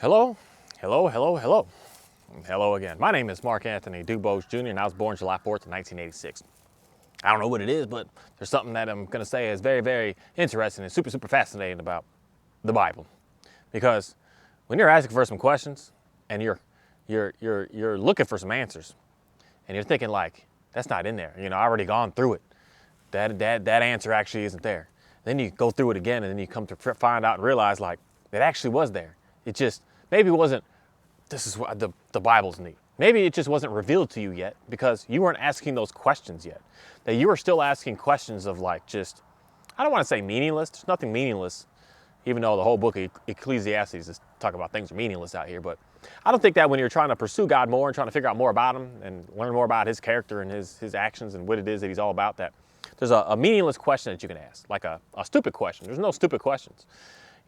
Hello, hello, hello, hello. Hello again. My name is Mark Anthony Dubose Jr. and I was born July 4th, 1986. I don't know what it is, but there's something that I'm going to say is very, very interesting and super fascinating about the Bible. Because when you're asking for some questions and you're looking for some answers and you're thinking like, that's not in there. I already gone through it. That answer actually isn't there. Then you go through it again and then you come to find out and realize like, it actually was there. It just, maybe it wasn't, this is what the Bible's neat. Maybe it just wasn't revealed to you yet because you weren't asking those questions yet. That you were still asking questions of like just, I don't want to say meaningless. There's nothing meaningless, even though the whole book of Ecclesiastes is talking about things are meaningless out here. But I don't think that when you're trying to pursue God more and trying to figure out more about him and learn more about his character and his actions and what it is that he's all about, that there's a meaningless question that you can ask, like a stupid question. There's no stupid questions.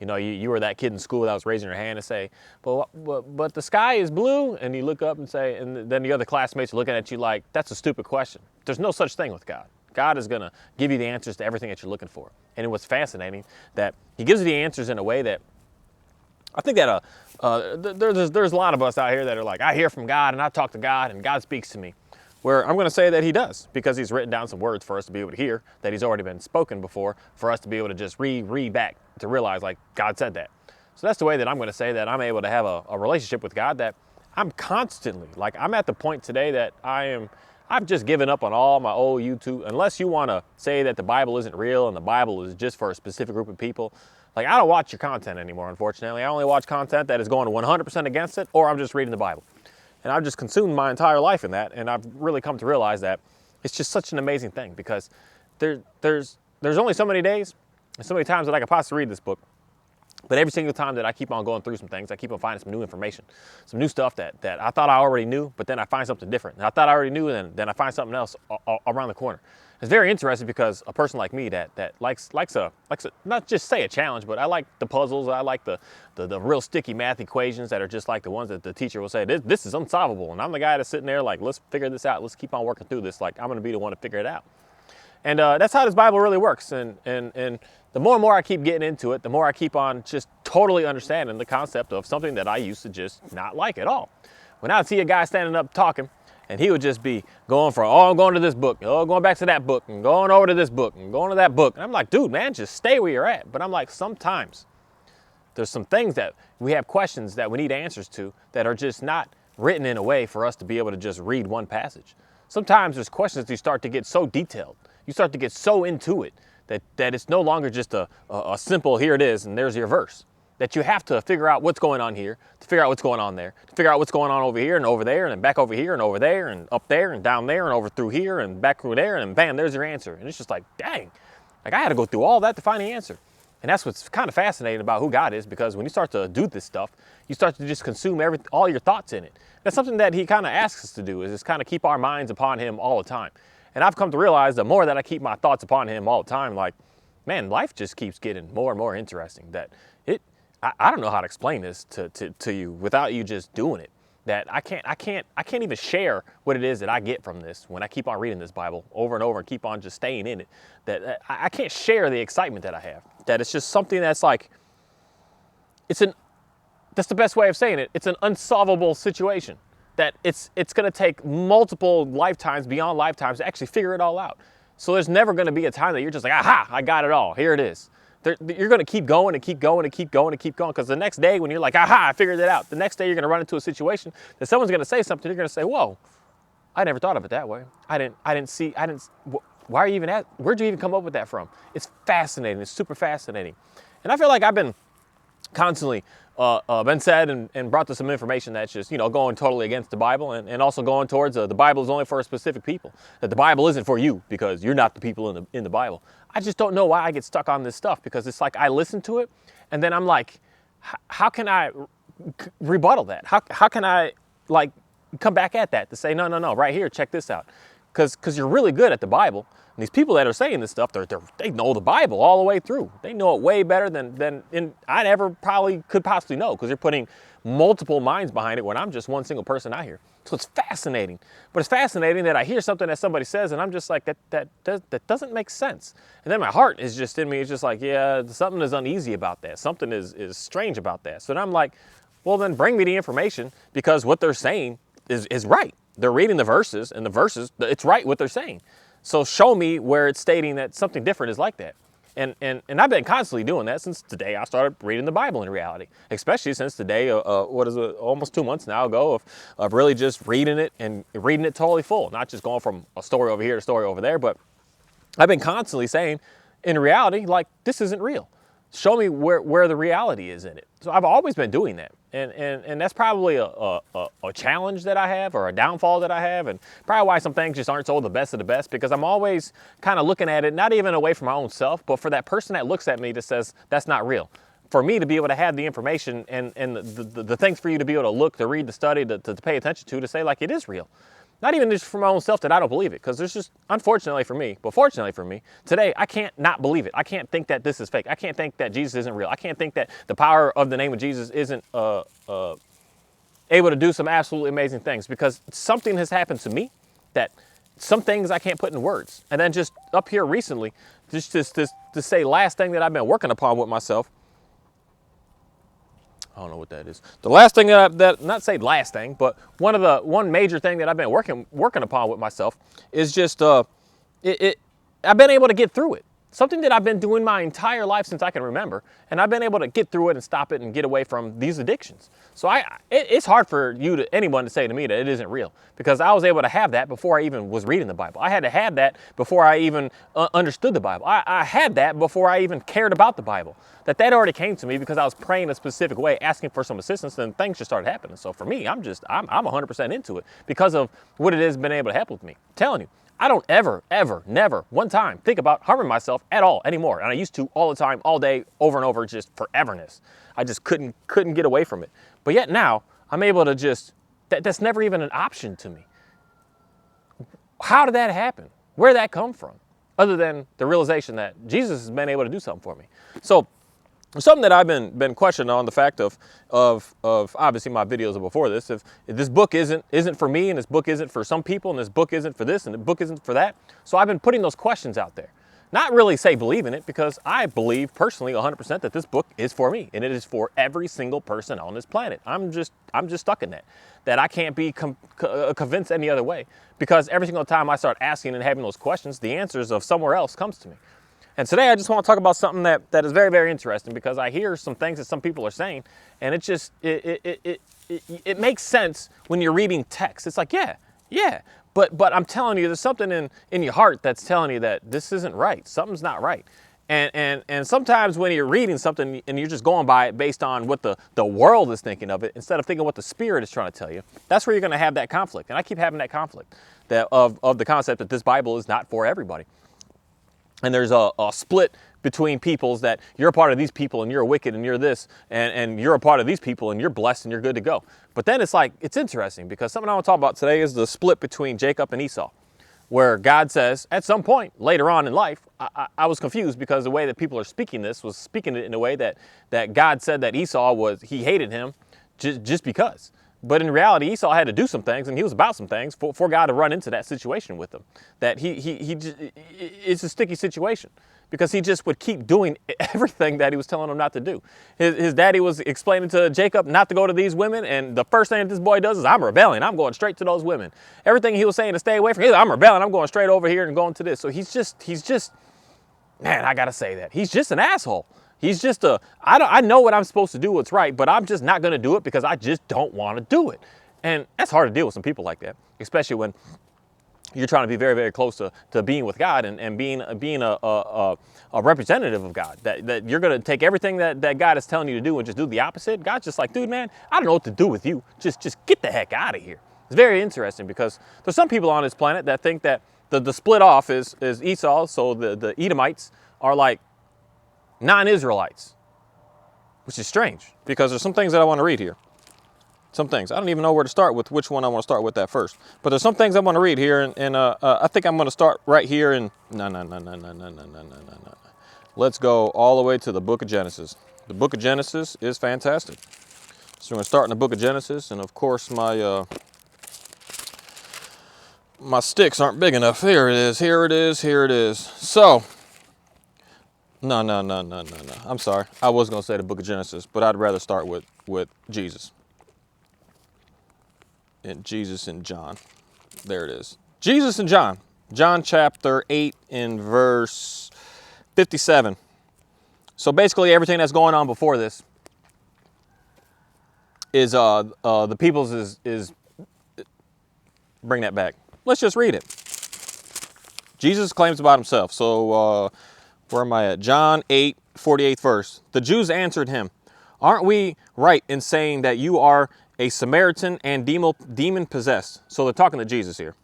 You were that kid in school that was raising your hand and say, but the sky is blue, and you look up and say, and then the other classmates are looking at you like, that's a stupid question. There's no such thing with God. God is going to give you the answers to everything that you're looking for. And what's fascinating, that he gives you the answers in a way that, I think that there's a lot of us out here that are like, I hear from God, and I talk to God, and God speaks to me. Where I'm going to say that he does, because he's written down some words for us to be able to hear, that he's already been spoken before, for us to be able to just read back, to realize like God said that. So that's the way that I'm going to say that I'm able to have a relationship with God, that I'm constantly, like I'm at the point today that I've just given up on all my old YouTube, unless you want to say that the Bible isn't real and the Bible is just for a specific group of people. Like I don't watch your content anymore, unfortunately. I only watch content that is going 100% against it, or I'm just reading the Bible. And I've just consumed my entire life in that, and I've really come to realize that it's just such an amazing thing, because there's only so many days and so many times that I could possibly read this book. But every single time that I keep on going through some things, I keep on finding some new information, some new stuff that I thought I already knew, but then I find something different. And I thought I already knew, and then I find something else around the corner. It's very interesting because a person like me that likes a, not just say a challenge, but I like the puzzles. I like the real sticky math equations that are just like the ones that the teacher will say, this is unsolvable. And I'm the guy that's sitting there like, let's figure this out. Let's keep on working through this. Like I'm going to be the one to figure it out. And that's how this Bible really works. And the more and more I keep getting into it, the more I keep on just totally understanding the concept of something that I used to just not like at all. When I'd see a guy standing up talking, and he would just be going for, oh, I'm going to this book, oh, going back to that book, and going over to this book, and going to that book. And I'm like, dude, man, just stay where you're at. But I'm like, sometimes there's some things that we have questions that we need answers to that are just not written in a way for us to be able to just read one passage. Sometimes there's questions that you start to get so detailed, you start to get so into it that it's no longer just a simple, here it is, and there's your verse. That you have to figure out what's going on here, to figure out what's going on there, to figure out what's going on over here and over there, and then back over here and over there, and up there and down there, and over through here and back through there, and bam, there's your answer. And it's just like, dang, like I had to go through all that to find the answer. And that's what's kind of fascinating about who God is, because when you start to do this stuff, you start to just consume all your thoughts in it. That's something that he kind of asks us to do, is just kind of keep our minds upon him all the time. And I've come to realize the more that I keep my thoughts upon him all the time, like, man, life just keeps getting more and more interesting. That I don't know how to explain this to you without you just doing it. That I can't even share what it is that I get from this when I keep on reading this Bible over and over and keep on just staying in it. That I can't share the excitement that I have. That it's just something that's like, that's the best way of saying it. It's an unsolvable situation. That it's going to take multiple lifetimes, beyond lifetimes, to actually figure it all out. So there's never going to be a time that you're just like, aha, I got it all. Here it is. You're going to keep going and keep going and keep going and keep going, because the next day when you're like, aha, I figured it out, the next day you're going to run into a situation that someone's going to say something, you're going to say, whoa, I never thought of it that way. Why are you even where'd you even come up with that from? It's fascinating. It's super fascinating. And I feel like I've been constantly been said and brought to some information that's just, going totally against the Bible, and also going towards the Bible is only for a specific people. That the Bible isn't for you because you're not the people in the Bible. I just don't know why I get stuck on this stuff, because it's like I listen to it and then I'm like, how can I rebuttal that? How can I like come back at that to say, no, right here, check this out. Because you're really good at the Bible. And these people that are saying this stuff, they know the Bible all the way through. They know it way better than I ever probably could possibly know, because they're putting multiple minds behind it when I'm just one single person out here. So it's fascinating. But it's fascinating that I hear something that somebody says and I'm just like, that doesn't make sense. And then my heart is just in me. It's just like, yeah, something is uneasy about that. Something is strange about that. So then I'm like, well, then bring me the information, because what they're saying is right. They're reading the verses, and the verses, it's right what they're saying. So show me where it's stating that something different is like that. And I've been constantly doing that since the day I started reading the Bible in reality, especially since the day, what is it, almost 2 months now ago of really just reading it and reading it totally full, not just going from a story over here to a story over there, but I've been constantly saying, in reality, like, this isn't real. Show me where the reality is in it. So I've always been doing that. And that's probably a challenge that I have, or a downfall that I have, and probably why some things just aren't so the best of the best, because I'm always kind of looking at it, not even away from my own self, but for that person that looks at me that says, that's not real. For me to be able to have the information and the things for you to be able to look, to read, to study, to pay attention to say, like, it is real. Not even just for my own self that I don't believe it, because there's just, unfortunately for me, but fortunately for me, today I can't not believe it. I can't think that this is fake. I can't think that Jesus isn't real. I can't think that the power of the name of Jesus isn't able to do some absolutely amazing things, because something has happened to me that some things I can't put in words. And then just up here recently, just to say last thing that I've been working upon with myself, I don't know what that is. The last thing that not say last thing, but one major thing that I've been working upon with myself is just I've been able to get through it. Something that I've been doing my entire life since I can remember, and I've been able to get through it and stop it and get away from these addictions. So it's hard for anyone to say to me that it isn't real, because I was able to have that before I even was reading the Bible. I had to have that before I even understood the Bible. I had that before I even cared about the Bible. That already came to me because I was praying a specific way, asking for some assistance, and things just started happening. So for me, I'm 100% into it because of what it has been able to help with me. I'm telling you, I don't ever, never one time think about harming myself at all anymore. And I used to all the time, all day, over and over, just foreverness. I just couldn't get away from it. But yet now I'm able to just, that's never even an option to me. How did that happen? Where did that come from? Other than the realization that Jesus has been able to do something for me. So something that I've been questioning on the fact of obviously my videos before this, if this book isn't for me, and this book isn't for some people, and this book isn't for this, and the book isn't for that. So I've been putting those questions out there. Not really say believe in it, because I believe personally 100% that this book is for me, and it is for every single person on this planet. I'm just stuck in that I can't be convinced any other way, because every single time I start asking and having those questions, the answers of somewhere else comes to me. And today I just want to talk about something that is very, very interesting, because I hear some things that some people are saying, and it makes sense when you're reading text. It's like, yeah. But I'm telling you, there's something in your heart that's telling you that this isn't right. Something's not right. And sometimes when you're reading something and you're just going by it based on what the world is thinking of it, instead of thinking what the Spirit is trying to tell you, that's where you're going to have that conflict. And I keep having that conflict of the concept that this Bible is not for everybody. And there's a split between peoples, that you're a part of these people and you're wicked and you're this, and you're a part of these people and you're blessed and you're good to go. But then it's like, it's interesting, because something I want to talk about today is the split between Jacob and Esau, where God says at some point later on in life, I was confused, because the way that people are speaking this was speaking it in a way that God said that Esau he hated him just because. But in reality, Esau had to do some things, and he was about some things for God to run into that situation with him. That it's a sticky situation, because he just would keep doing everything that he was telling him not to do. His daddy was explaining to Jacob not to go to these women, and the first thing that this boy does is, I'm rebelling. I'm going straight to those women. Everything he was saying to stay away from, I'm rebelling. I'm going straight over here and going to this. So he's just, man, I gotta say that. He's just an asshole. He's just I know what I'm supposed to do, what's right, but I'm just not going to do it because I just don't want to do it. And that's hard to deal with some people like that, especially when you're trying to be very, very close to being with God and being a representative of God. That you're going to take everything that God is telling you to do and just do the opposite. God's just like, dude, man, I don't know what to do with you. Just get the heck out of here. It's very interesting, because there's some people on this planet that think that the split off is Esau, so the Edomites are like non-Israelites, which is strange, because there's some things that I want to read here. Some things. I don't even know where to start with, which one I want to start with that first. But there's some things I want to read here, and I think I'm going to start right here. And no. Let's go all the way to the book of Genesis. The book of Genesis is fantastic. So we're going to start in the book of Genesis, and of course my sticks aren't big enough. Here it is. So, no. I'm sorry. I was going to say the book of Genesis, but I'd rather start with with Jesus. And Jesus and John. There it is. Jesus and John. John chapter 8 in verse 57. So basically everything that's going on before this is the people's is bring that back. Let's just read it. Jesus claims about himself. So where am I at? John 8, 48th verse. The Jews answered him, aren't we right in saying that you are a Samaritan and demon possessed? So they're talking to Jesus here.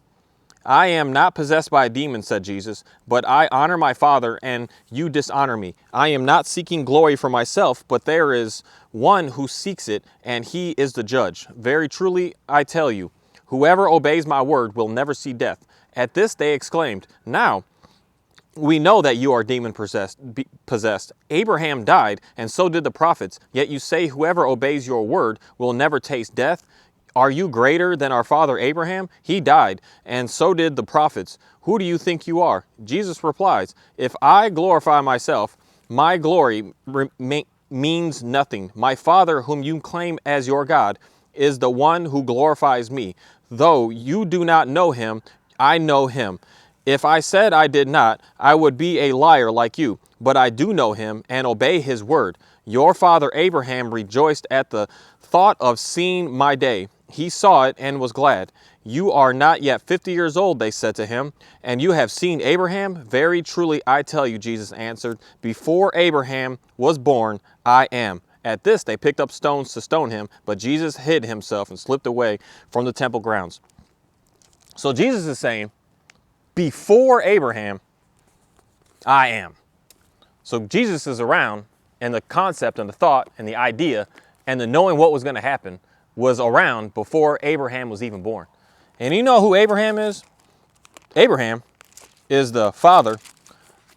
I am not possessed by a demon, said Jesus, but I honor my Father and you dishonor me. I am not seeking glory for myself, but there is one who seeks it, and he is the judge. Very truly, I tell you, whoever obeys my word will never see death. At this they exclaimed, now we know that you are demon possessed. Abraham died, and so did the prophets. Yet you say whoever obeys your word will never taste death. Are you greater than our father Abraham? He died, and so did the prophets. Who do you think you are? Jesus replies, if I glorify myself, my glory means nothing. My Father, whom you claim as your God, is the one who glorifies me. Though you do not know him, I know him. If I said I did not, I would be a liar like you. But I do know him and obey his word. Your father Abraham rejoiced at the thought of seeing my day. He saw it and was glad. You are not yet 50 years old, they said to him, and you have seen Abraham? Very truly, I tell you, Jesus answered, before Abraham was born, I am. At this, they picked up stones to stone him, but Jesus hid himself and slipped away from the temple grounds. So Jesus is saying, before Abraham, I am. So Jesus is around, and the concept and the thought and the idea and the knowing what was going to happen was around before Abraham was even born. And you know who Abraham is? Abraham is the father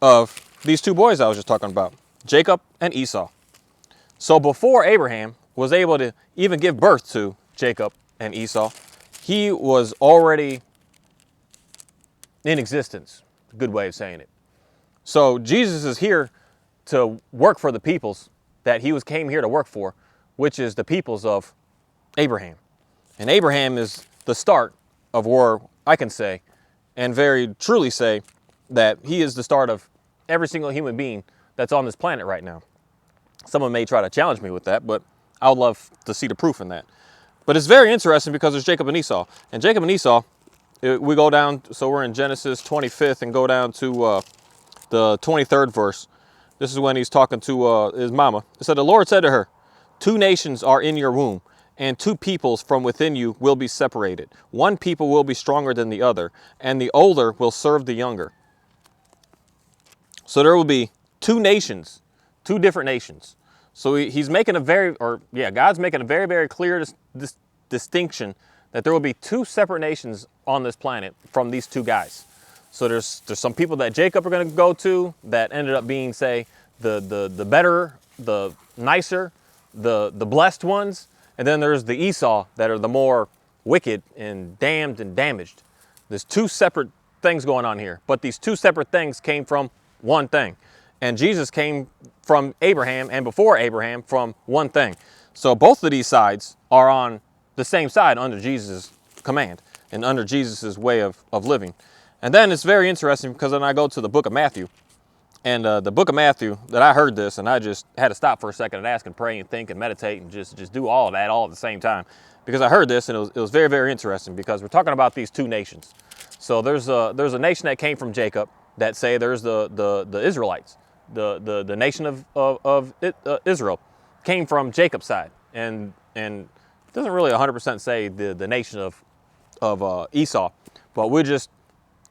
of these two boys I was just talking about, Jacob and Esau. So before Abraham was able to even give birth to Jacob and Esau, he was already in existence. A good way of saying it. So Jesus is here to work for the peoples that he came here to work for, which is the peoples of Abraham. And Abraham is the start of where I can say, and very truly say, that he is the start of every single human being that's on this planet right now. Someone may try to challenge me with that, but I would love to see the proof in that. But it's very interesting because there's Jacob and Esau. And Jacob and Esau, we go down, so we're in Genesis 25th and go down to the 23rd verse. This is when he's talking to his mama. It said, the Lord said to her, 2 nations are in your womb, and 2 peoples from within you will be separated. 1 people will be stronger than the other, and the older will serve the younger. So there will be 2 nations, 2 different nations. So he's making God's making a very, very clear distinction that there will be 2 separate nations on this planet from these 2 guys. So there's some people that Jacob are going to go to that ended up being, say, the better, the nicer, the blessed ones. And then there's the Esau that are the more wicked and damned and damaged. There's 2 separate things going on here. But these 2 separate things came from one thing. And Jesus came from Abraham and before Abraham from one thing. So both of these sides are on the same side under Jesus' command and under Jesus' way of living. And then it's very interesting because then I go to the book of Matthew. And the book of Matthew, that I heard this, and I just had to stop for a second and ask and pray and think and meditate and just do all of that all at the same time. Because I heard this, and it was very, very interesting because we're talking about these 2 nations. So there's a nation that came from Jacob that say there's the Israelites. The nation of Israel came from Jacob's side. And it doesn't really 100% say the nation of Esau. But we're just,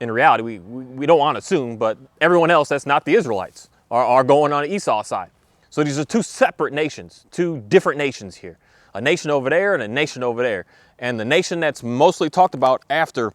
in reality, we don't want to assume, but everyone else that's not the Israelites are going on Esau's side. So these are 2 separate nations, 2 different nations here. A nation over there and a nation over there. And the nation that's mostly talked about after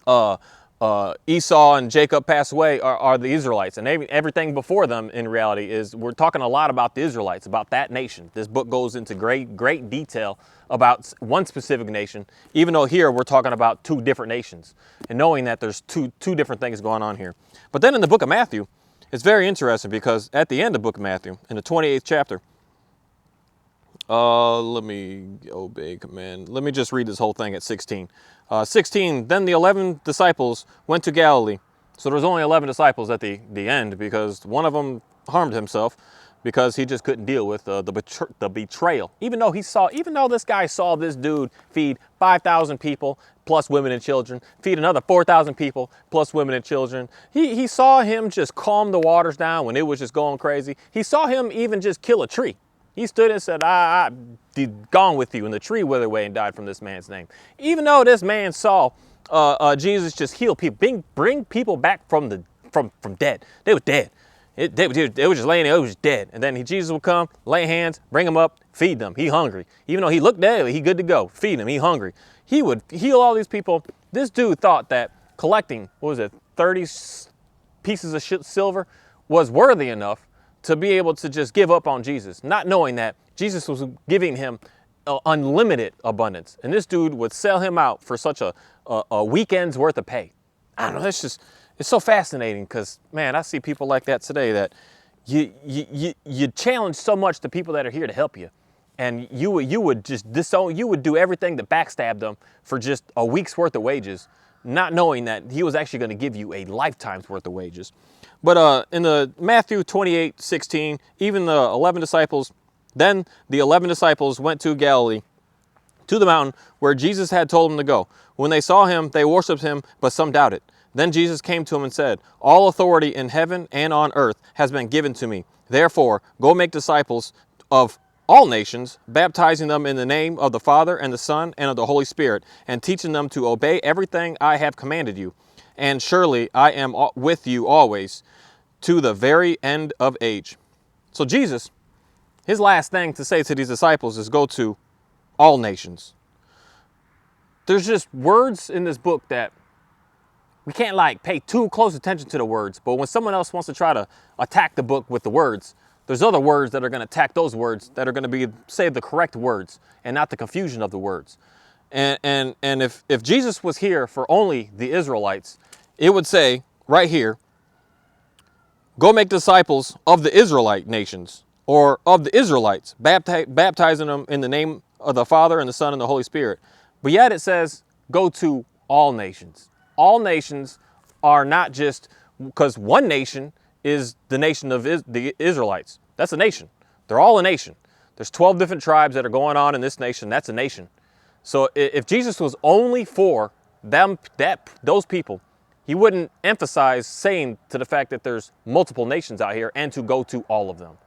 Esau and Jacob pass away are the Israelites. And everything before them, in reality, is we're talking a lot about the Israelites, about that nation. This book goes into great detail about one specific nation, even though here we're talking about 2 different nations. And knowing that there's two different things going on here. But then in the book of Matthew, it's very interesting because at the end of the book of Matthew, in the 28th chapter, Let me obey command. Let me just read this whole thing at 16. 16, then the 11 disciples went to Galilee. So there was only 11 disciples at the end because one of them harmed himself because he just couldn't deal with the betrayal. Even though this guy saw this dude feed 5,000 people plus women and children, feed another 4,000 people plus women and children. He saw him just calm the waters down when it was just going crazy. He saw him even just kill a tree. He stood and said, I'm gone with you. And the tree withered away and died from this man's name. Even though this man saw Jesus just heal people, bring people back from dead. They were dead. They were just laying there, it was dead. And then Jesus would come, lay hands, bring them up, feed them. He hungry. Even though he looked dead, he good to go. Feed him, he hungry. He would heal all these people. This dude thought that collecting, 30 pieces of silver was worthy enough to be able to just give up on Jesus, not knowing that Jesus was giving him unlimited abundance. And this dude would sell him out for such a weekend's worth of pay. I don't know, it's so fascinating because, man, I see people like that today that you challenge so much the people that are here to help you. And you would just disown, you would do everything to backstab them for just a week's worth of wages, not knowing that he was actually going to give you a lifetime's worth of wages. But in the Matthew 28:16, even the 11 disciples, then the 11 disciples went to Galilee, to the mountain where Jesus had told them to go. When they saw him, they worshiped him, but some doubted. Then Jesus came to him and said, all authority in heaven and on earth has been given to me. Therefore, go make disciples of all nations, baptizing them in the name of the Father and the Son and of the Holy Spirit, and teaching them to obey everything I have commanded you. And surely I am with you always, to the very end of age. So Jesus, his last thing to say to these disciples is go to all nations. There's just words in this book that we can't pay too close attention to the words, but when someone else wants to try to attack the book with the words, there's other words that are going to attack those words that are going to say the correct words and not the confusion of the words. And if Jesus was here for only the Israelites, it would say right here, go make disciples of the Israelite nations, or of the Israelites, baptizing them in the name of the Father and the Son and the Holy Spirit. But yet it says, go to all nations. All nations are not just, because one nation is the nation of the Israelites. That's a nation. They're all a nation. There's 12 different tribes that are going on in this nation. That's a nation. So if Jesus was only for those people, he wouldn't emphasize saying to the fact that there's multiple nations out here and to go to all of them.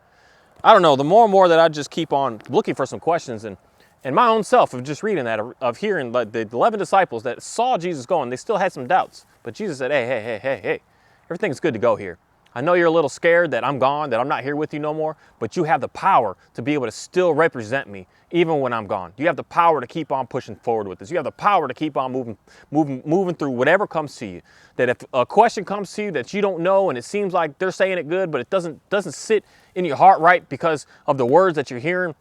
I don't know, the more and more that I just keep on looking for some questions and my own self of just reading that, of hearing like the 11 disciples that saw Jesus going, they still had some doubts. But Jesus said, hey, everything's good to go here. I know you're a little scared that I'm gone, that I'm not here with you no more, but you have the power to be able to still represent me even when I'm gone. You have the power to keep on pushing forward with this. You have the power to keep on moving through whatever comes to you. That if a question comes to you that you don't know and it seems like they're saying it good, but it doesn't sit in your heart right because of the words that you're hearing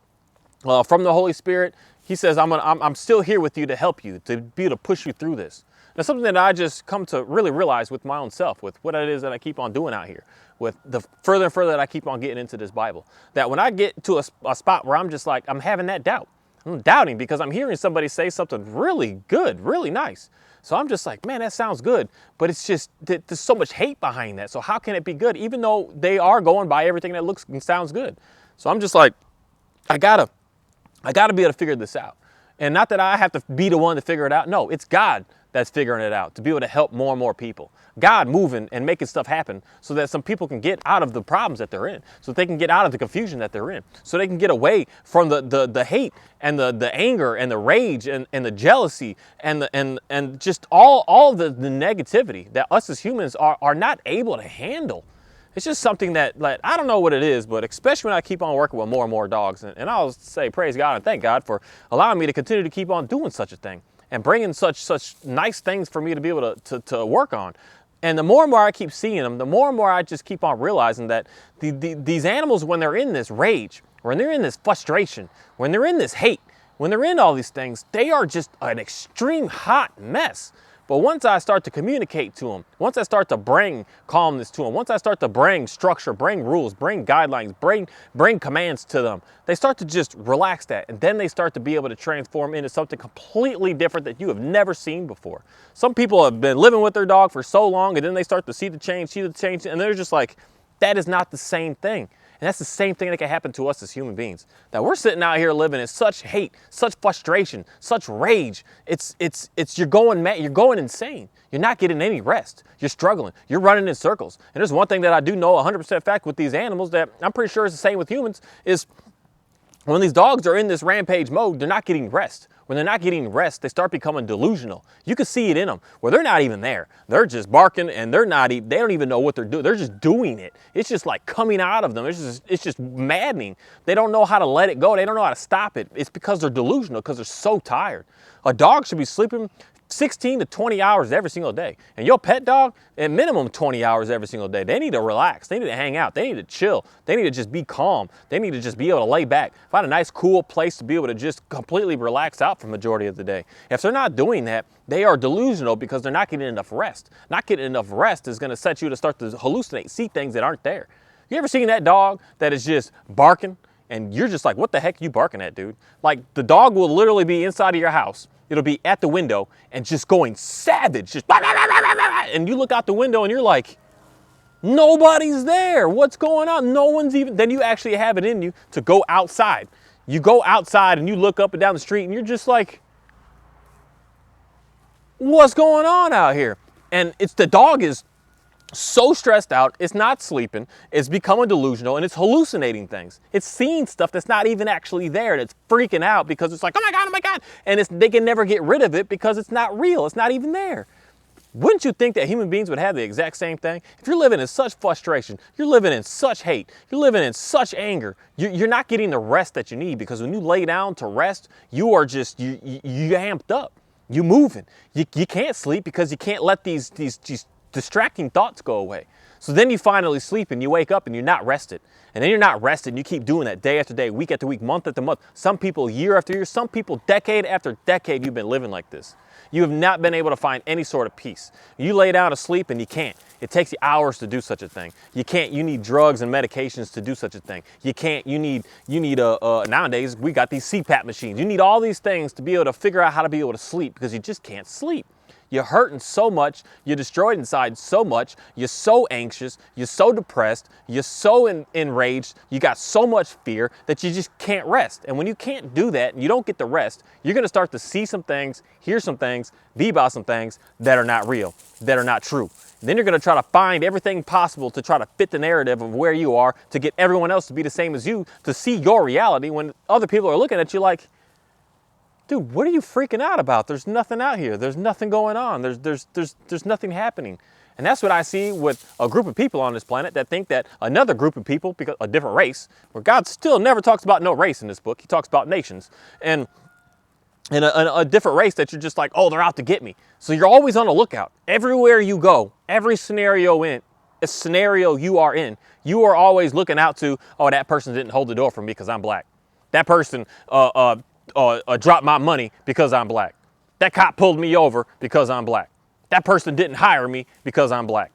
from the Holy Spirit, he says, I'm still here with you to help you, to be able to push you through this. That's something that I just come to really realize with my own self, with what it is that I keep on doing out here, with the further and further that I keep on getting into this Bible. That when I get to a spot where I'm just like, I'm having that doubt. I'm doubting because I'm hearing somebody say something really good, really nice. So I'm just like, man, that sounds good. But it's just, there's so much hate behind that. So how can it be good? Even though they are going by everything that looks and sounds good. So I'm just like, I gotta be able to figure this out. And not that I have to be the one to figure it out. No, it's God that's figuring it out to be able to help more and more people. God moving and making stuff happen so that some people can get out of the problems that they're in, so they can get out of the confusion that they're in, so they can get away from the hate and the anger and the rage and the jealousy and just all the negativity that us as humans are not able to handle. It's just something that, like, I don't know what it is, but especially when I keep on working with more and more dogs, and I'll say praise God and thank God for allowing me to continue to keep on doing such a thing and bringing such nice things for me to be able to work on. And the more and more I keep seeing them, the more and more I just keep on realizing that these animals, when they're in this rage, when they're in this frustration, when they're in this hate, when they're in all these things, they are just an extreme hot mess. But once I start to communicate to them, once I start to bring calmness to them, once I start to bring structure, bring rules, bring guidelines, bring commands to them, they start to just relax that. And then they start to be able to transform into something completely different that you have never seen before. Some people have been living with their dog for so long, and then they start to see the change, and they're just like, that is not the same thing. And that's the same thing that can happen to us as human beings. That we're sitting out here living in such hate, such frustration, such rage. You're going mad, you're going insane. You're not getting any rest. You're struggling. You're running in circles. And there's one thing that I do know 100% fact with these animals that I'm pretty sure is the same with humans is when these dogs are in this rampage mode, they're not getting rest. When they're not getting rest, they start becoming delusional. You can see it in them where they're not even there. They're just barking and they don't even know what they're doing. They're just doing it. It's just like coming out of them. It's just maddening. They don't know how to let it go. They don't know how to stop it. It's because they're delusional, because they're so tired. A dog should be sleeping 16 to 20 hours every single day. And your pet dog, at minimum 20 hours every single day. They need to relax. They need to hang out. They need to chill. They need to just be calm. They need to just be able to lay back. Find a nice, cool place to be able to just completely relax out for the majority of the day. If they're not doing that, they are delusional because they're not getting enough rest. Not getting enough rest is going to set you to start to hallucinate, see things that aren't there. You ever seen that dog that is just barking and you're just like, what the heck are you barking at, dude? Like the dog will literally be inside of your house. It'll be at the window and just going savage, just and you look out the window and you're like, nobody's there. What's going on? No one's even, then you actually have it in you to go outside. You go outside and you look up and down the street and you're just like, what's going on out here? And it's the dog is so stressed out, it's not sleeping, it's becoming delusional, and it's hallucinating things. It's seeing stuff that's not even actually there, and it's freaking out because it's like, oh my God, and they can never get rid of it because it's not real, it's not even there. Wouldn't you think that human beings would have the exact same thing? If you're living in such frustration, you're living in such hate, you're living in such anger, you're not getting the rest that you need, because when you lay down to rest, you are just, you amped up, you moving. You can't sleep because you can't let these distracting thoughts go away. So then you finally sleep and you wake up and you're not rested. And then you're not rested and you keep doing that day after day, week after week, month after month. Some people year after year, some people decade after decade, you've been living like this. You have not been able to find any sort of peace. You lay down to sleep and you can't. It takes you hours to do such a thing. You can't, you need drugs and medications to do such a thing. You can't, you need nowadays we got these CPAP machines. You need all these things to be able to figure out how to be able to sleep because you just can't sleep. You're hurting so much, you're destroyed inside so much, you're so anxious, you're so depressed, you're so enraged, you got so much fear that you just can't rest. And when you can't do that and you don't get the rest, you're gonna start to see some things, hear some things, be about some things that are not real, that are not true. And then you're gonna try to find everything possible to try to fit the narrative of where you are, to get everyone else to be the same as you, to see your reality when other people are looking at you like, dude, what are you freaking out about? There's nothing out here. There's nothing going on. There's nothing happening. And that's what I see with a group of people on this planet that think that another group of people, because a different race, where God still never talks about no race in this book. He talks about nations. And a different race that you're just like, oh, they're out to get me. So you're always on the lookout. Everywhere you go, every scenario you are in, you are always looking out to, oh, that person didn't hold the door for me because I'm black. That person dropped my money because I'm black. That cop pulled me over because I'm black. That person didn't hire me because I'm black.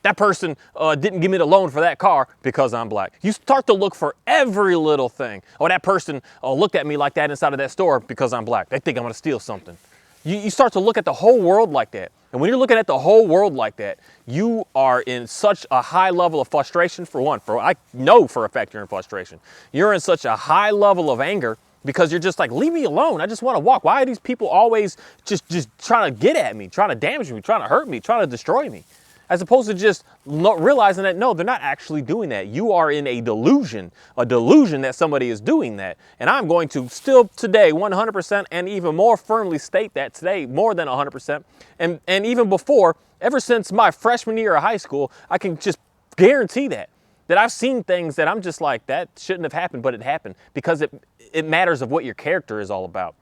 That person didn't give me the loan for that car because I'm black. You start to look for every little thing. Oh, that person looked at me like that inside of that store because I'm black. They think I'm gonna steal something. You start to look at the whole world like that. And when you're looking at the whole world like that, you are in such a high level of frustration. For one, I know for a fact you're in frustration. You're in such a high level of anger because you're just like, leave me alone. I just want to walk. Why are these people always just trying to get at me, trying to damage me, trying to hurt me, trying to destroy me? As opposed to just not realizing that, no, they're not actually doing that. You are in a delusion that somebody is doing that. And I'm going to still today 100% and even more firmly state that today, more than 100%. And even before, ever since my freshman year of high school, I can just guarantee that I've seen things that I'm just like, that shouldn't have happened, but it happened because it matters of what your character is all about,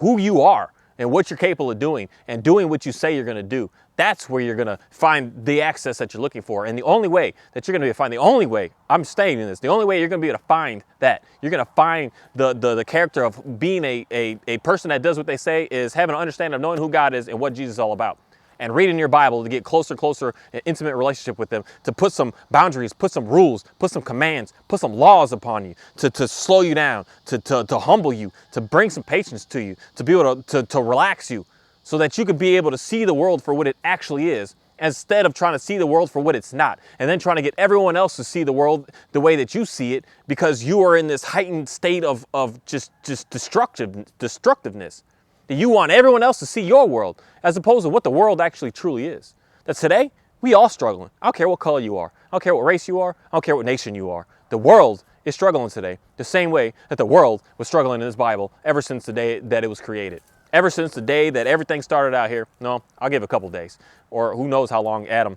who you are and what you're capable of doing and doing what you say you're going to do. That's where you're going to find the access that you're looking for. And the only way that you're going to be able to find, the only way, I'm staying in this, the only way you're going to be able to find that, you're going to find the character of being a person that does what they say is having an understanding of knowing who God is and what Jesus is all about. and reading your Bible to get closer, an intimate relationship with them, to put some boundaries, put some rules, put some commands, put some laws upon you, to slow you down, to humble you, to bring some patience to you, to be able to relax you, so that you could be able to see the world for what it actually is, instead of trying to see the world for what it's not, and then trying to get everyone else to see the world the way that you see it, because you are in this heightened state of just destructiveness. That you want everyone else to see your world as opposed to what the world actually truly is. That today, we all struggling. I don't care what color you are. I don't care what race you are. I don't care what nation you are. The world is struggling today the same way that the world was struggling in this Bible ever since the day that it was created. Ever since the day that everything started out here. No, I'll give a couple days, or who knows how long Adam,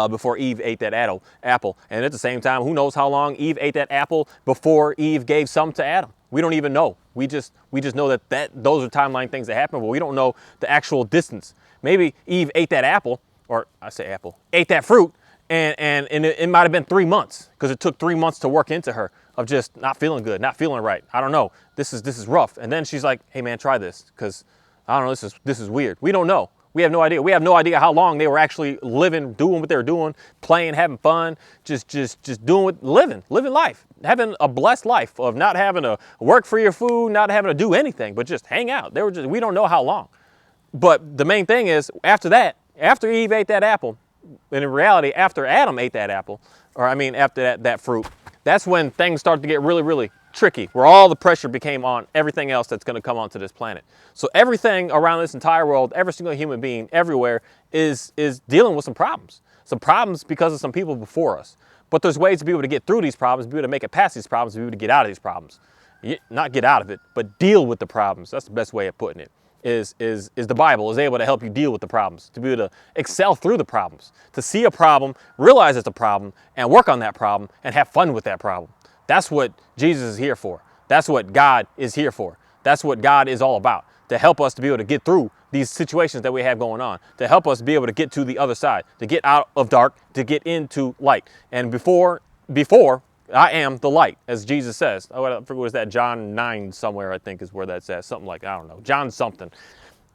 before Eve ate that apple. And at the same time, who knows how long Eve ate that apple before Eve gave some to Adam. We don't even know. We just know that those are timeline things that happen, but we don't know the actual distance. Maybe Eve ate that apple, or I say apple, ate that fruit, and it might have been 3 months, because it took 3 months to work into her of just not feeling good, not feeling right. I don't know. This is rough. And then she's like, hey man, try this, because I don't know, this is weird. We don't know. We have no idea. We have no idea how long they were actually living, doing what they were doing, playing, having fun, just doing living life, having a blessed life of not having to work for your food, not having to do anything, but just hang out. We don't know how long. But the main thing is, after that, after Eve ate that apple, and in reality, after Adam ate that apple, after that fruit, that's when things started to get really tricky, where all the pressure became on everything else that's going to come onto this planet. So everything around this entire world, every single human being everywhere is dealing with some problems. Some problems because of some people before us. But there's ways to be able to get through these problems, be able to make it past these problems, be able to get out of these problems. Not get out of it, but deal with the problems. That's the best way of putting it. Is the Bible is able to help you deal with the problems, to be able to excel through the problems, to see a problem, realize it's a problem, and work on that problem, and have fun with that problem. That's what Jesus is here for. That's what God is here for. That's what God is all about, to help us to be able to get through these situations that we have going on, to help us be able to get to the other side, to get out of dark, to get into light. And before I am the light, as Jesus says. I forget what is that, John 9 somewhere, I think is where that's at. Something like, I don't know, John something.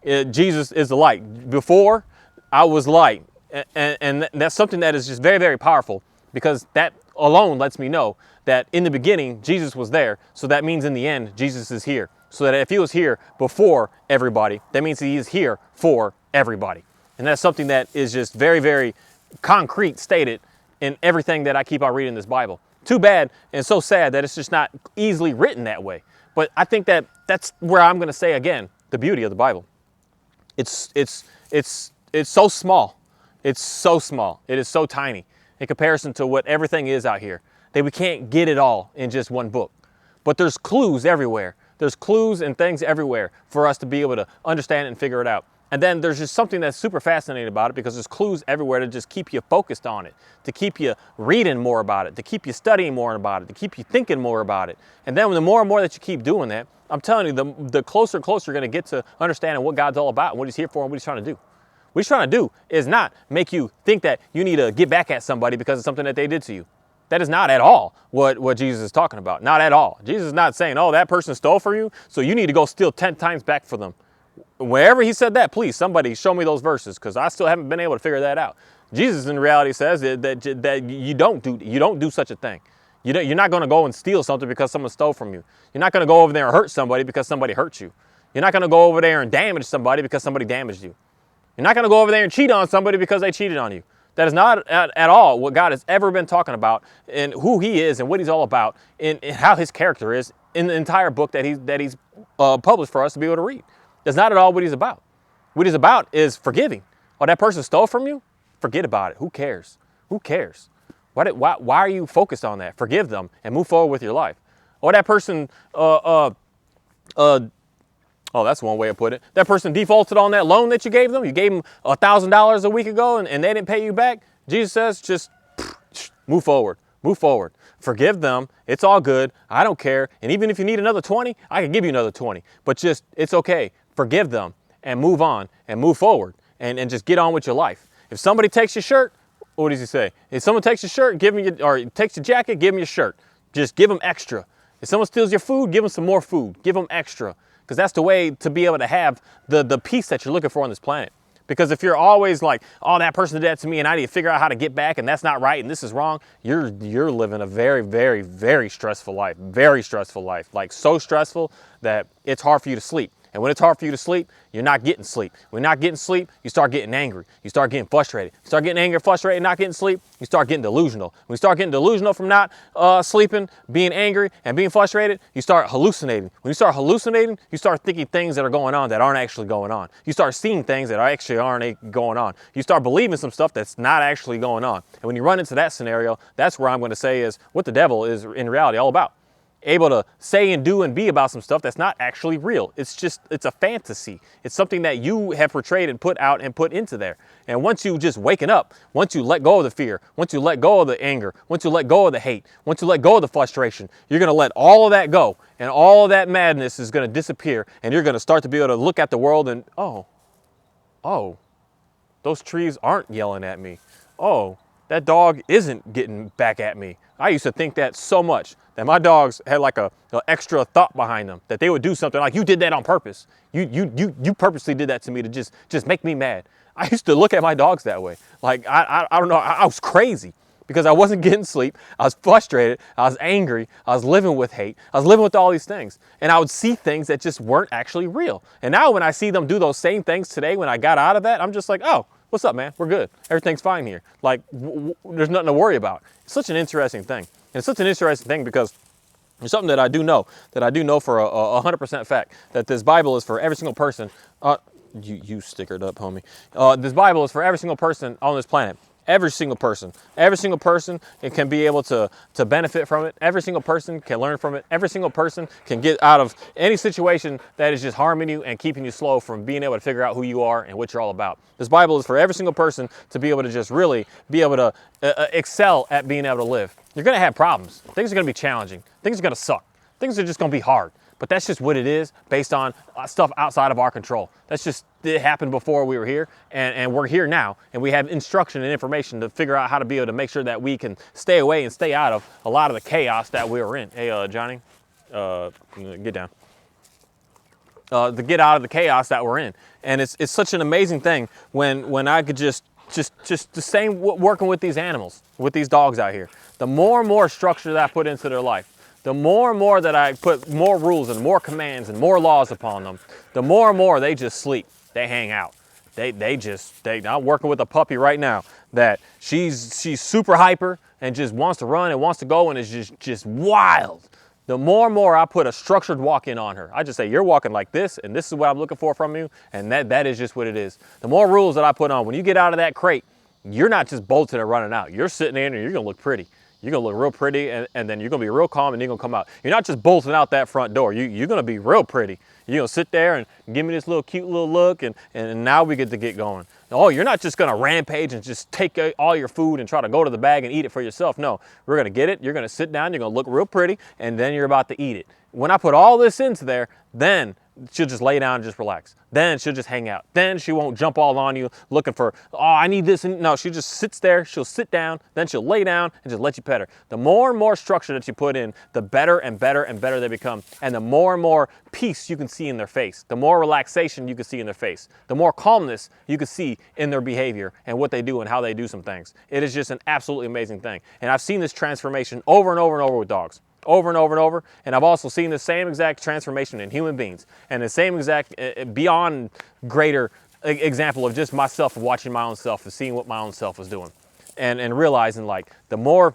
Jesus is the light. Before, I was light. And that's something that is just very powerful, because that alone lets me know that in the beginning, Jesus was there. So that means in the end, Jesus is here. So that if he was here before everybody, that means he is here for everybody. And that's something that is just very concrete stated in everything that I keep on reading in this Bible. Too bad and so sad that it's just not easily written that way. But I think that's where I'm going to say again, the beauty of the Bible. It's so small. It's so small. It is so tiny in comparison to what everything is out here, that we can't get it all in just one book. But there's clues everywhere. There's clues and things everywhere for us to be able to understand it and figure it out. And then there's just something that's super fascinating about it, because there's clues everywhere to just keep you focused on it, to keep you reading more about it, to keep you studying more about it, to keep you thinking more about it. And then the more and more that you keep doing that, I'm telling you, the closer and closer you're going to get to understanding what God's all about and what he's here for and what he's trying to do. What he's trying to do is not make you think that you need to get back at somebody because of something that they did to you. That is not at all what Jesus is talking about. Not at all. Jesus is not saying, oh, that person stole from you, so you need to go steal 10 times back for them. Wherever he said that, please, somebody show me those verses, because I still haven't been able to figure that out. Jesus in reality says that you don't do such a thing. You're not going to go and steal something because someone stole from you. You're not going to go over there and hurt somebody because somebody hurt you. You're not going to go over there and damage somebody because somebody damaged you. You're not going to go over there and cheat on somebody because they cheated on you. That is not at all what God has ever been talking about, and who he is and what he's all about, and how his character is in the entire book that he's published for us to be able to read. That's not at all what he's about. What he's about is forgiving. Oh, that person stole from you? Forget about it. Who cares? Who cares? Why are you focused on that? Forgive them and move forward with your life. Or that person, oh, that's one way to put it. That person defaulted on that loan that you gave them. You gave them $1,000 a week ago and they didn't pay you back. Jesus says, just move forward. Move forward. Forgive them. It's all good. I don't care. And even if you need another 20, I can give you another 20. But just, it's okay. Forgive them and move on and move forward and just get on with your life. If somebody takes your shirt, what does he say? If someone takes your shirt, give them or takes your jacket, give them your shirt. Just give them extra. If someone steals your food, give them some more food. Give them extra. Because that's the way to be able to have the peace that you're looking for on this planet. Because if you're always like, oh, that person did that to me and I need to figure out how to get back and that's not right and this is wrong, you're living a very, very, very stressful life. Very stressful life. Like so stressful that it's hard for you to sleep. And when it's hard for you to sleep, you're not getting sleep. When you're not getting sleep, you start getting angry. You start getting frustrated. You start getting angry, frustrated, not getting sleep, you start getting delusional. When you start getting delusional from not sleeping, being angry, and being frustrated, you start hallucinating. When you start hallucinating, you start thinking things that are going on that aren't actually going on. You start seeing things that actually aren't going on. You start believing some stuff that's not actually going on. And when you run into that scenario, that's where I'm going to say is what the devil is in reality all about. Able to say and do and be about some stuff that's not actually real. It's a fantasy. It's something that you have portrayed and put out and put into there. And once you just waken up, once you let go of the fear, once you let go of the anger, once you let go of the hate, once you let go of the frustration, you're going to let all of that go and all of that madness is going to disappear and you're going to start to be able to look at the world and, oh, those trees aren't yelling at me. Oh, that dog isn't getting back at me. I used to think that so much, that my dogs had like a extra thought behind them, that they would do something like, you did that on purpose. You purposely did that to me to just make me mad. I used to look at my dogs that way. Like, I don't know, I was crazy because I wasn't getting sleep. I was frustrated. I was angry. I was living with hate. I was living with all these things. And I would see things that just weren't actually real. And now when I see them do those same things today, when I got out of that, I'm just like, oh, what's up, man? We're good. Everything's fine here. Like, there's nothing to worry about. It's such an interesting thing. And it's such an interesting thing because there's something that I do know for a 100% fact, that this Bible is for every single person. You stickered up, homie. This Bible is for every single person on this planet. Every single person it can be able to benefit from it. Every single person can learn from it. Every single person can get out of any situation that is just harming you and keeping you slow from being able to figure out who you are and what you're all about. This Bible is for every single person to be able to just really be able to excel at being able to live. You're going to have problems. Things are going to be challenging. Things are going to suck. Things are just going to be hard. But that's just what it is based on stuff outside of our control. That's just, it happened before we were here and we're here now. And we have instruction and information to figure out how to be able to make sure that we can stay away and stay out of a lot of the chaos that we were in. Hey, Johnny, get down. To get out of the chaos that we're in. And it's such an amazing thing when I could just the same working with these animals, with these dogs out here. The more and more structure that I put into their life, the more and more that I put more rules and more commands and more laws upon them, the more and more they just sleep. They hang out. I'm working with a puppy right now that she's super hyper and just wants to run and wants to go and is just wild. The more and more I put a structured walk in on her, I just say, you're walking like this and this is what I'm looking for from you, and that is just what it is. The more rules that I put on, when you get out of that crate, you're not just bolting and running out. You're sitting in and you're gonna look pretty. You're going to look real pretty, and then you're going to be real calm, and you're going to come out. You're not just bolting out that front door. You're going to be real pretty. You're going to sit there and give me this little cute little look, and now we get to get going. Oh, you're not just going to rampage and just take all your food and try to go to the bag and eat it for yourself. No, we're going to get it. You're going to sit down. You're going to look real pretty, and then you're about to eat it. When I put all this into there, then she'll just lay down and just relax. Then she'll just hang out. Then she won't jump all on you looking for, oh, I need this. No, she just sits there. She'll sit down. Then she'll lay down and just let you pet her. The more and more structure that you put in, the better and better and better they become. And the more and more peace you can see in their face. The more relaxation you can see in their face. The more calmness you can see in their behavior and what they do and how they do some things. It is just an absolutely amazing thing. And I've seen this transformation over and over and over with dogs. Over and over and over, and I've also seen the same exact transformation in human beings, and the same exact beyond greater example of just myself watching my own self and seeing what my own self was doing, and realizing like the more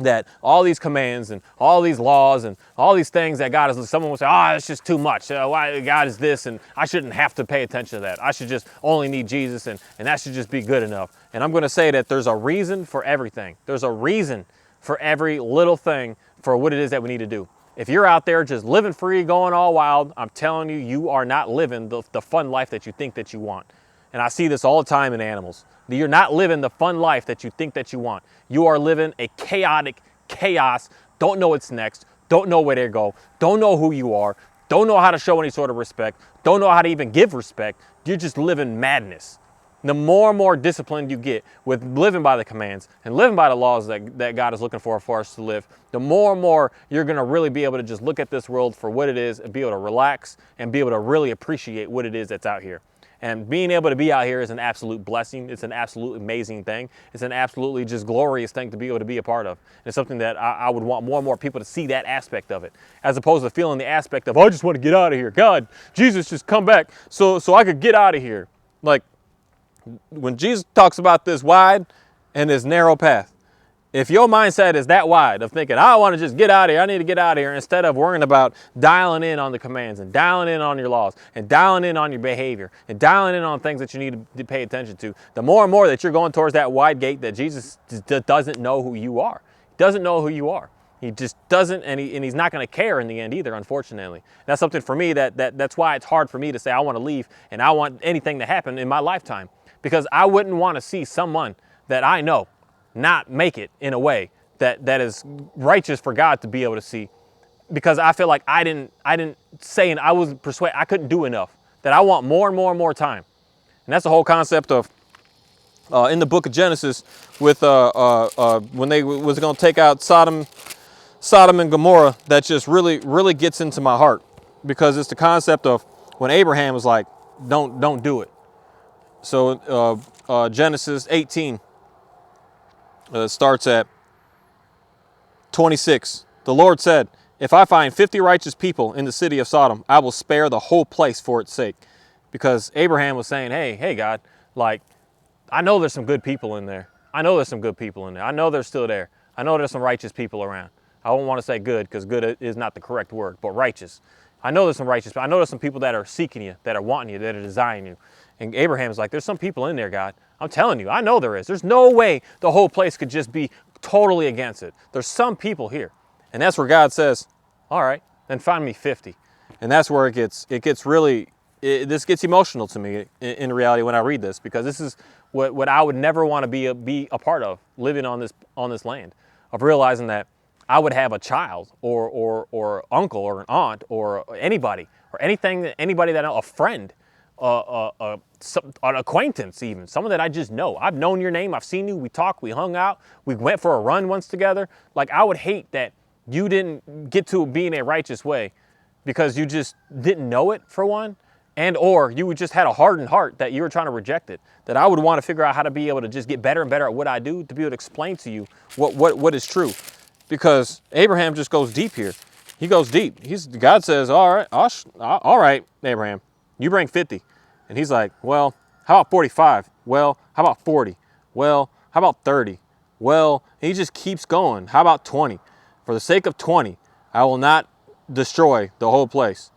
that all these commands and all these laws and all these things that God is, someone will say, oh, it's just too much. Why God is this, and I shouldn't have to pay attention to that. I should just only need Jesus, and that should just be good enough. And I'm going to say that there's a reason for everything. There's a reason for every little thing for what it is that we need to do. If you're out there just living free, going all wild, I'm telling you, you are not living the fun life that you think that you want. And I see this all the time in animals. You're not living the fun life that you think that you want. You are living a chaotic chaos, don't know what's next, don't know where to go, don't know who you are, don't know how to show any sort of respect, don't know how to even give respect. You're just living madness. The more and more disciplined you get with living by the commands and living by the laws that God is looking for us to live, the more and more you're going to really be able to just look at this world for what it is and be able to relax and be able to really appreciate what it is that's out here. And being able to be out here is an absolute blessing. It's an absolute amazing thing. It's an absolutely just glorious thing to be able to be a part of. And it's something that I would want more and more people to see that aspect of it, as opposed to feeling the aspect of, oh, I just want to get out of here. God, Jesus, just come back so I could get out of here. Like, when Jesus talks about this wide and this narrow path, if your mindset is that wide of thinking, I want to just get out of here, I need to get out of here, instead of worrying about dialing in on the commands and dialing in on your laws and dialing in on your behavior and dialing in on things that you need to pay attention to, the more and more that you're going towards that wide gate that Jesus just doesn't know who you are. He doesn't know who you are. He just doesn't, and he's not going to care in the end either, unfortunately. That's something for me that's why it's hard for me to say I want to leave and I want anything to happen in my lifetime, because I wouldn't want to see someone that I know not make it in a way that is righteous for God to be able to see, because I feel like I didn't say, and I was persuaded I couldn't do enough, that I want more and more and more time. And that's the whole concept of in the book of Genesis with when they was going to take out Sodom and Gomorrah, that just really gets into my heart, because it's the concept of when Abraham was like, don't do it. So Genesis 18 starts at 26. The Lord said, if I find 50 righteous people in the city of Sodom, I will spare the whole place for its sake. Because Abraham was saying, hey God, like, I know there's some good people in there. I know there's some good people in there. I know they're still there. I know there's some righteous people around. I don't want to say good, because good is not the correct word, but righteous. I know there's some righteous people. I know there's some people that are seeking you, that are wanting you, that are desiring you. And Abraham's like, there's some people in there, God. I'm telling you, I know there is. There's no way the whole place could just be totally against it. There's some people here. And that's where God says, all right, then find me 50. And that's where it gets really, this gets emotional to me in reality when I read this, because this is what I would never want to be a part of, living on this land, of realizing that I would have a child or uncle or an aunt or anybody or anybody that a friend, an acquaintance, even someone that I just know. I've known your name. I've seen you. We talked. We hung out. We went for a run once together. Like, I would hate that you didn't get to be in a righteous way because you just didn't know it, for one, and or you just had a hardened heart that you were trying to reject it. That I would want to figure out how to be able to just get better and better at what I do, to be able to explain to you what is true. Because Abraham just goes deep here. He goes deep. God says, all right, Abraham, you bring 50. And he's like, well, how about 45? Well, how about 40? Well, how about 30? Well, he just keeps going. How about 20? For the sake of 20, I will not destroy the whole place.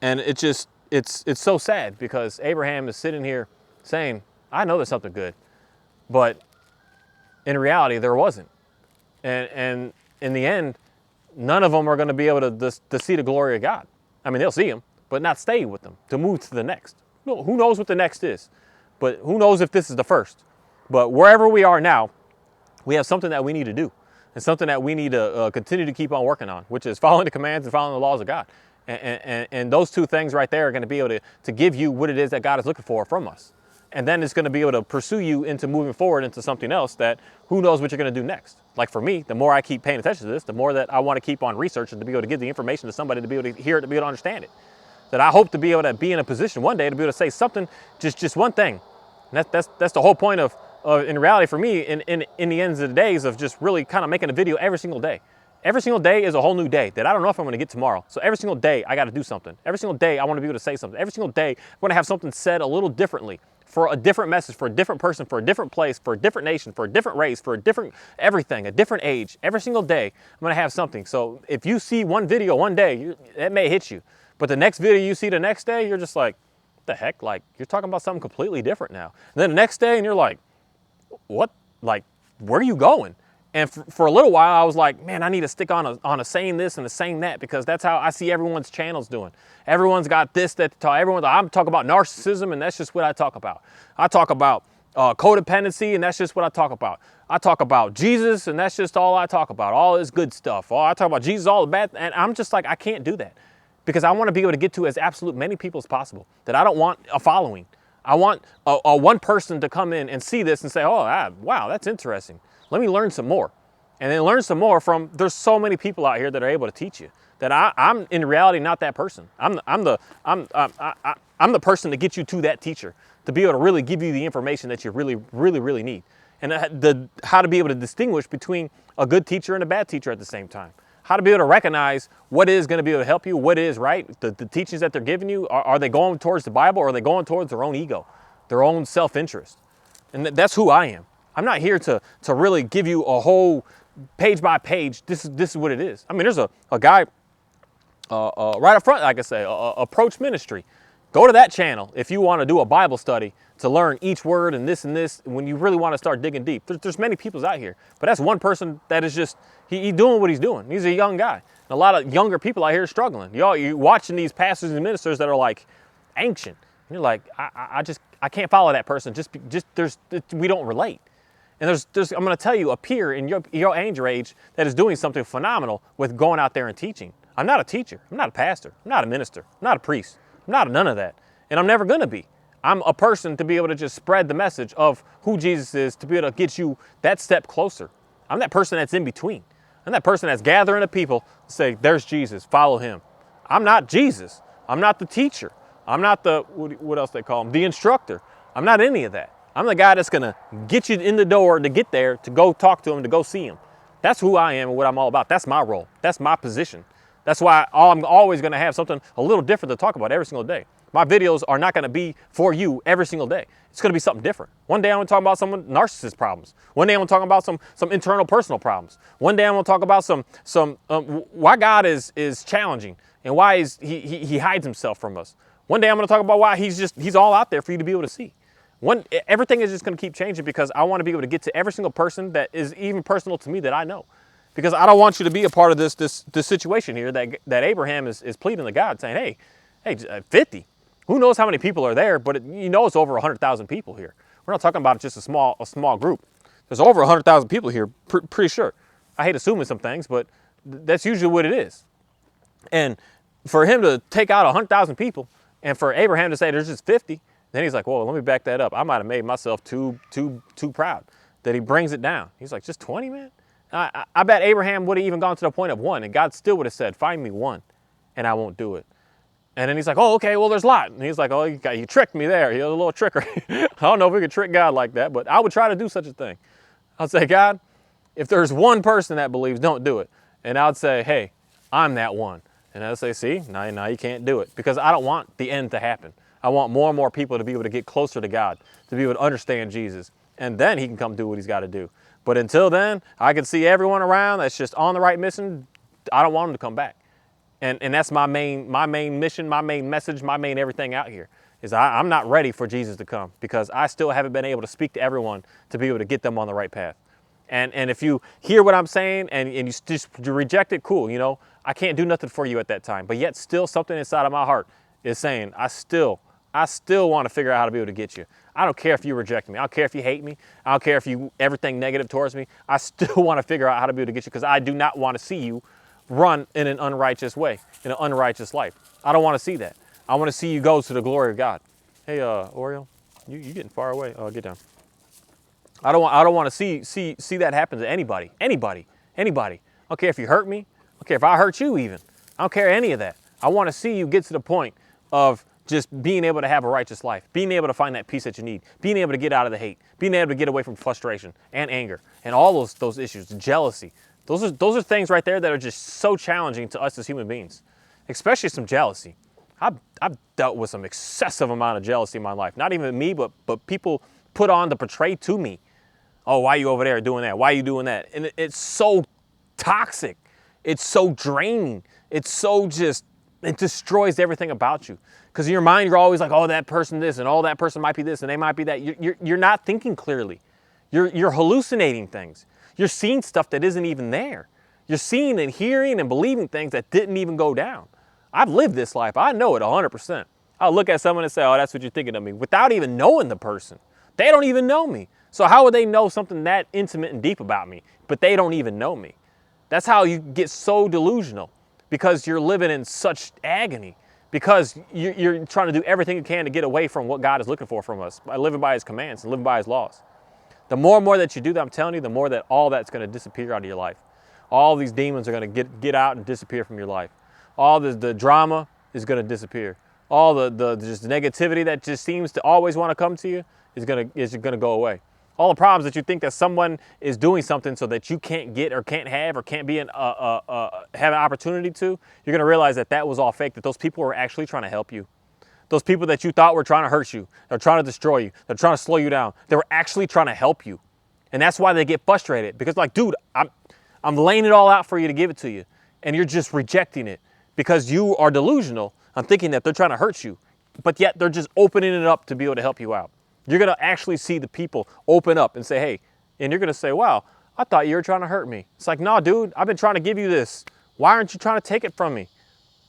And it's so sad, because Abraham is sitting here saying, I know there's something good, but in reality, there wasn't. And in the end, none of them are going to be able to see the glory of God. I mean, they'll see him, but not stay with them, to move to the next. Who knows what the next is? But who knows if this is the first? But wherever we are now, we have something that we need to do, and something that we need to continue to keep on working on, which is following the commands and following the laws of God. And those two things right there are going to be able to give you what it is that God is looking for from us. And then it's going to be able to pursue you into moving forward into something else that who knows what you're going to do next. Like for me, the more I keep paying attention to this, the more that I want to keep on researching to be able to give the information to somebody, to be able to hear it, to be able to understand it. That I hope to be able to be in a position one day to be able to say something, just one thing. And that's the whole point of in reality for me, in the ends of the days, of just really kind of making a video every single day. Every single day is a whole new day that I don't know if I'm going to get tomorrow. So every single day I got to do something. Every single day I want to be able to say something. Every single day I'm going to have something said a little differently, for a different message, for a different person, for a different place, for a different nation, for a different race, for a different everything, a different age. Every single day I'm going to have something. So if you see one video one day, it may hit you. But the next video you see the next day, you're just like, what the heck? Like, you're talking about something completely different now. And then the next day, and you're like, what? Like, where are you going? And for a little while, I was like, man, I need to stick on a saying this and a saying that, because that's how I see everyone's channels doing. Everyone's got this, that, I'm talking about narcissism, and that's just what I talk about. I talk about codependency, and that's just what I talk about. I talk about Jesus, and that's just all I talk about. All this good stuff. I talk about Jesus, all the bad, and I'm just like, I can't do that, because I want to be able to get to as absolute many people as possible. That I don't want a following. I want a one person to come in and see this and say, oh, wow, that's interesting. Let me learn some more. and then learn some more from, there's so many people out here that are able to teach you that I'm in reality not that person. I'm the person to get you to that teacher, to be able to really give you the information that you really need. And how to be able to distinguish between a good teacher and a bad teacher at the same time. How to be able to recognize what is going to be able to help you, what is right, the teachings that they're giving you, are they going towards the Bible, or are they going towards their own ego, their own self-interest? And that's who I am. I'm not here to really give you a whole page by page, this is what it is. I mean, there's a guy right up front, like I say, Approach Ministry. Go to that channel if you want to do a Bible study to learn each word and this, when you really want to start digging deep. There's many peoples out here, but that's one person that is just, he's doing what he's doing. He's a young guy. And a lot of younger people out here are struggling. You're watching these pastors and ministers that are like ancient. And you're like, I can't follow that person. We don't relate. And there's I'm going to tell you, a peer in your age range that is doing something phenomenal with going out there and teaching. I'm not a teacher. I'm not a pastor. I'm not a minister. I'm not a priest. I'm not none of that. And I'm never going to be. I'm a person to be able to just spread the message of who Jesus is, to be able to get you that step closer. I'm that person that's in between. I'm that person that's gathering the people to say, there's Jesus, follow him. I'm not Jesus. I'm not the teacher. I'm not the, what else they call him, the instructor. I'm not any of that. I'm the guy that's going to get you in the door to get there, to go talk to him, to go see him. That's who I am and what I'm all about. That's my role. That's my position. That's why I'm always going to have something a little different to talk about every single day. My videos are not going to be for you every single day. It's going to be something different. One day I'm going to talk about some narcissist problems. One day I'm going to talk about some internal personal problems. One day I'm going to talk about why God is challenging and why he hides himself from us. One day I'm going to talk about why he's all out there for you to be able to see. Everything is just going to keep changing because I want to be able to get to every single person that is even personal to me that I know. Because I don't want you to be a part of this situation here that Abraham is pleading to God, saying, hey, 50. Who knows how many people are there, but it's over 100,000 people here. We're not talking about just a small group. There's over 100,000 people here, pretty sure. I hate assuming some things, but that's usually what it is. And for him to take out 100,000 people, and for Abraham to say there's just 50, then he's like, whoa, let me back that up. I might have made myself too proud that he brings it down. He's like, just 20, man? I bet Abraham would have even gone to the point of 1, and God still would have said, find me 1, and I won't do it. And then he's like, oh, okay, well, there's Lot. And he's like, oh, you tricked me there. You're a little trickery. I don't know if we could trick God like that, but I would try to do such a thing. I'd say, God, if there's one person that believes, don't do it. And I'd say, hey, I'm that one. And I'd say, see, now you can't do it, because I don't want the end to happen. I want more and more people to be able to get closer to God, to be able to understand Jesus. And then he can come do what he's got to do. But until then, I can see everyone around that's just on the right mission. I don't want them to come back. And that's my main mission, my main message, my main everything out here, is I'm not ready for Jesus to come, because I still haven't been able to speak to everyone to be able to get them on the right path. And if you hear what I'm saying and you just reject it, cool, I can't do nothing for you at that time. But yet still something inside of my heart is saying, I still want to figure out how to be able to get you. I don't care if you reject me. I don't care if you hate me. I don't care if you everything negative towards me. I still want to figure out how to be able to get you, because I do not want to see you run in an unrighteous way, in an unrighteous life. I don't want to see that. I want to see you go to the glory of God. Hey, Oreo, you getting far away. Get down. I don't want to see that happen to anybody. Anybody. I don't care if you hurt me. I don't care if I hurt you even. I don't care any of that. I want to see you get to the point of just being able to have a righteous life, being able to find that peace that you need, being able to get out of the hate, being able to get away from frustration and anger and all those issues, jealousy. Those are things right there that are just so challenging to us as human beings, especially some jealousy. I've dealt with some excessive amount of jealousy in my life. Not even me, but people put on to portray to me. Oh, why are you over there doing that? Why are you doing that? And it's so toxic. It's so draining. It's so it destroys everything about you. Because in your mind, you're always like, oh, that person this, and oh, that person might be this, and they might be that. You're not thinking clearly. You're hallucinating things. You're seeing stuff that isn't even there. You're seeing and hearing and believing things that didn't even go down. I've lived this life. I know it 100%. I'll look at someone and say, oh, that's what you're thinking of me, without even knowing the person. They don't even know me. So how would they know something that intimate and deep about me, but they don't even know me? That's how you get so delusional, because you're living in such agony, because you're trying to do everything you can to get away from what God is looking for from us, by living by his commands and living by his laws. The more and more that you do that, I'm telling you, the more that all that's going to disappear out of your life. All these demons are going to get out and disappear from your life. All the drama is going to disappear. All the just negativity that just seems to always want to come to you is going to go away. All the problems that you think that someone is doing something so that you can't get or can't have or can't be have an opportunity to, you're going to realize that that was all fake, that those people were actually trying to help you. Those people that you thought were trying to hurt you, they're trying to destroy you, they're trying to slow you down, they were actually trying to help you. And that's why they get frustrated, because like, dude, I'm laying it all out for you to give it to you, and you're just rejecting it because you are delusional. I'm thinking that they're trying to hurt you, but yet they're just opening it up to be able to help you out. You're going to actually see the people open up and say, hey, and you're going to say, wow, I thought you were trying to hurt me. It's like, no, dude, I've been trying to give you this. Why aren't you trying to take it from me?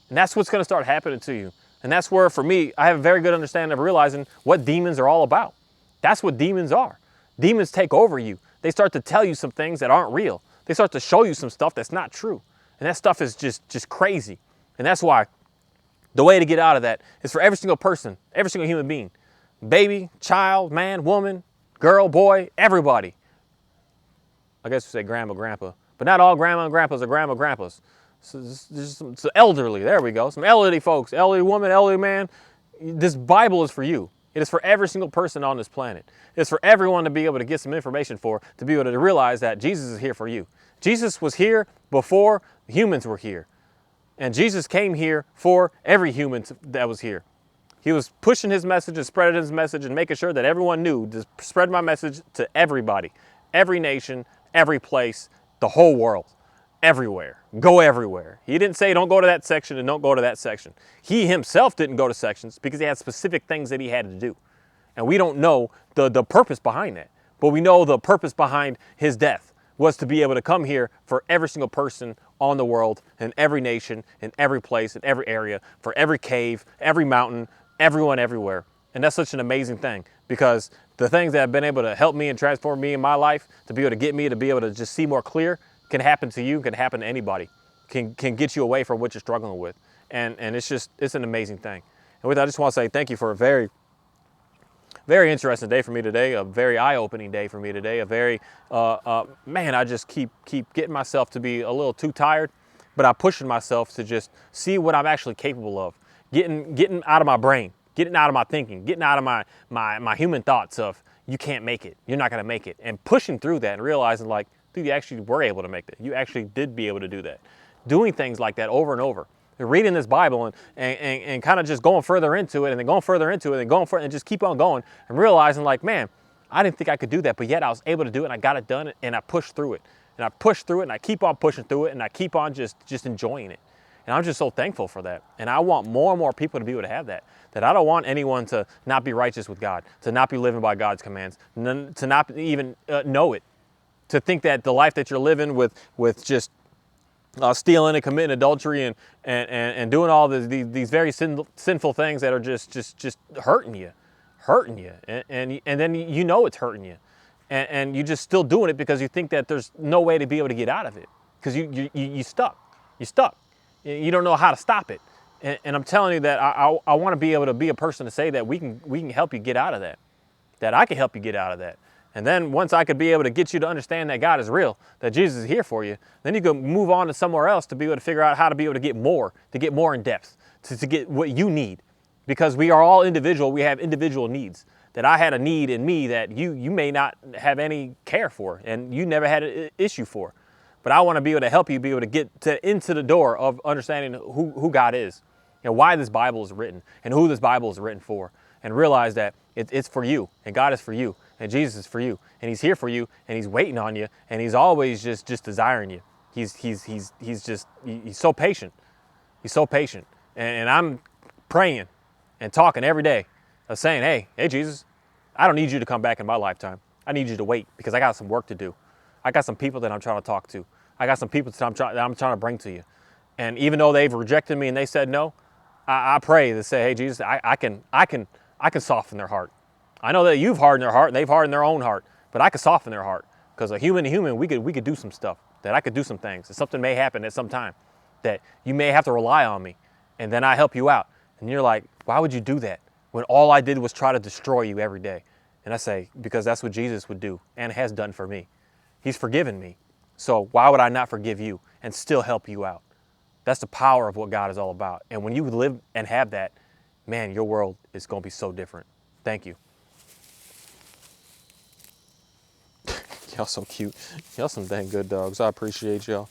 And that's what's going to start happening to you. And that's where, for me, I have a very good understanding of realizing what demons are all about. That's what demons are. Demons take over you. They start to tell you some things that aren't real. They start to show you some stuff that's not true. And that stuff is just crazy. And that's why the way to get out of that is for every single person, every single human being, baby, child, man, woman, girl, boy, everybody. I guess we say grandma, grandpa, but not all grandma and grandpas are grandma, grandpas. So there's some elderly, there we go, some elderly folks, elderly woman, elderly man. This Bible is for you. It is for every single person on this planet. It's for everyone to be able to get some information to be able to realize that Jesus is here for you. Jesus was here before humans were here. And Jesus came here for every human that was here. He was pushing his message and spreading his message and making sure that everyone knew to spread my message to everybody, every nation, every place, the whole world, everywhere. Go everywhere. He didn't say don't go to that section and don't go to that section. He himself didn't go to sections because he had specific things that he had to do. And we don't know the purpose behind that. But we know the purpose behind his death was to be able to come here for every single person on the world, in every nation, in every place, in every area, for every cave, every mountain, everyone everywhere. And that's such an amazing thing, because the things that have been able to help me and transform me in my life, to be able to get me to be able to just see more clear, can happen to you, can happen to anybody, can get you away from what you're struggling with. And it's an amazing thing. And with that, I just want to say thank you for a very, very interesting day for me today, a very eye-opening day for me today, a very, man, I just keep getting myself to be a little too tired, but I'm pushing myself to just see what I'm actually capable of, getting out of my brain, getting out of my thinking, getting out of my human thoughts of, you can't make it, you're not gonna make it, and pushing through that and realizing like, dude, you actually were able to make that. You actually did be able to do that. Doing things like that over and over. Reading this Bible and kind of just going further into it and then going further into it and going further and just keep on going and realizing like, man, I didn't think I could do that, but yet I was able to do it and I got it done and I pushed through it. And I pushed through it and I keep on pushing through it and I keep on just enjoying it. And I'm just so thankful for that. And I want more and more people to be able to have that. That I don't want anyone to not be righteous with God, to not be living by God's commands, to not even know it. To think that the life that you're living with just stealing and committing adultery and doing all these very sinful things that are just hurting you. And then you know it's hurting you. And you're just still doing it because you think that there's no way to be able to get out of it. Because you stuck. You're stuck. You don't know how to stop it. And I'm telling you that I want to be able to be a person to say that we can help you get out of that. That I can help you get out of that. And then once I could be able to get you to understand that God is real, that Jesus is here for you, then you can move on to somewhere else to be able to figure out how to be able to get more in depth, to get what you need. Because we are all individual, we have individual needs. That I had a need in me that you may not have any care for and you never had an issue for. But I want to be able to help you be able to get into the door of understanding who God is, why this Bible is written and who this Bible is written for, and realize that it's for you and God is for you. And Jesus is for you, and he's here for you, and he's waiting on you, and he's always just desiring you. He's so patient. He's so patient. And I'm praying and talking every day of saying, hey, Jesus, I don't need you to come back in my lifetime. I need you to wait because I got some work to do. I got some people that I'm trying to talk to. I got some people that I'm trying to bring to you. And even though they've rejected me and they said no, I pray to say, hey, Jesus, I can soften their heart. I know that you've hardened their heart and they've hardened their own heart, but I could soften their heart because a human to human, we could do some stuff, that I could do some things, that something may happen at some time, that you may have to rely on me, and then I help you out. And you're like, why would you do that when all I did was try to destroy you every day? And I say, because that's what Jesus would do and has done for me. He's forgiven me. So why would I not forgive you and still help you out? That's the power of what God is all about. And when you live and have that, man, your world is going to be so different. Thank you. Y'all so cute. Y'all some dang good dogs. I appreciate y'all.